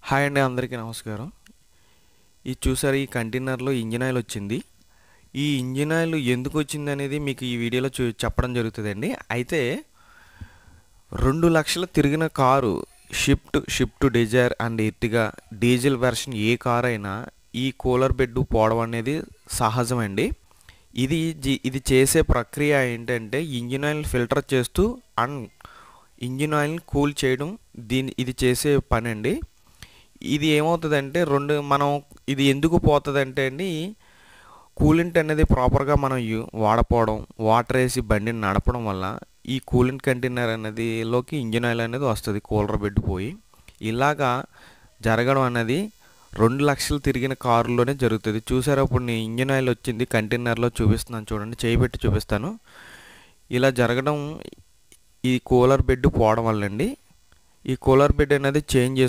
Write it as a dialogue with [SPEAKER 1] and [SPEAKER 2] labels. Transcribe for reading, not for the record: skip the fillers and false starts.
[SPEAKER 1] Hi అండి, అందరికీ నమస్కారం. ఇది చూసారు, ఈ కంటైనర్లో ఇంజిన్ ఆయిల్ వచ్చింది. ఈ ఇంజిన్ ఆయిల్ ఎందుకు వచ్చింది అనేది మీకు ఈ వీడియోలో చెప్పడం జరుగుతుందండి. అయితే 2 లక్షలు తిరిగిన car Swift desire and Ertiga diesel version A car అయినా ఈ కూలర్ బెడ్ పోవడం అనేది సహజమండి. ఇది చేసే ప్రక్రియ ఏంటంటే ఇంజిన్ ఆయిల్ ఫిల్టర్ చేస్తూ అండ్ ఇంజిన్ ఆయిల్ని కూల్ చేయడం, ఇది చేసే పని అండి. ఇది ఏమవుతుందంటే మనం ఇది ఎందుకు పోతుందంటే అండి, కూలెంట్ అనేది ప్రాపర్గా మనం వాడపోవడం, వాటర్ వేసి బండిని నడపడం వల్ల ఈ కూలెంట్ కంటైనర్ అనేదిలోకి ఇంజిన్ ఆయిల్ అనేది వస్తుంది, కూలర్ బెడ్ పోయి. ఇలాగా జరగడం అనేది 2 లక్షలు తిరిగిన కారులోనే జరుగుతుంది. చూసారా, ఇప్పుడు నేను ఇంజిన్ ఆయిల్ వచ్చింది కంటైనర్లో చూపిస్తున్నాను చూడండి, చేయి పెట్టి చూపిస్తాను. ఇలా జరగడం ఈ కూలర్ బెడ్ పోవడం వల్ల అండి. ఈ కూలర్ బెడ్ అనేది చేంజ్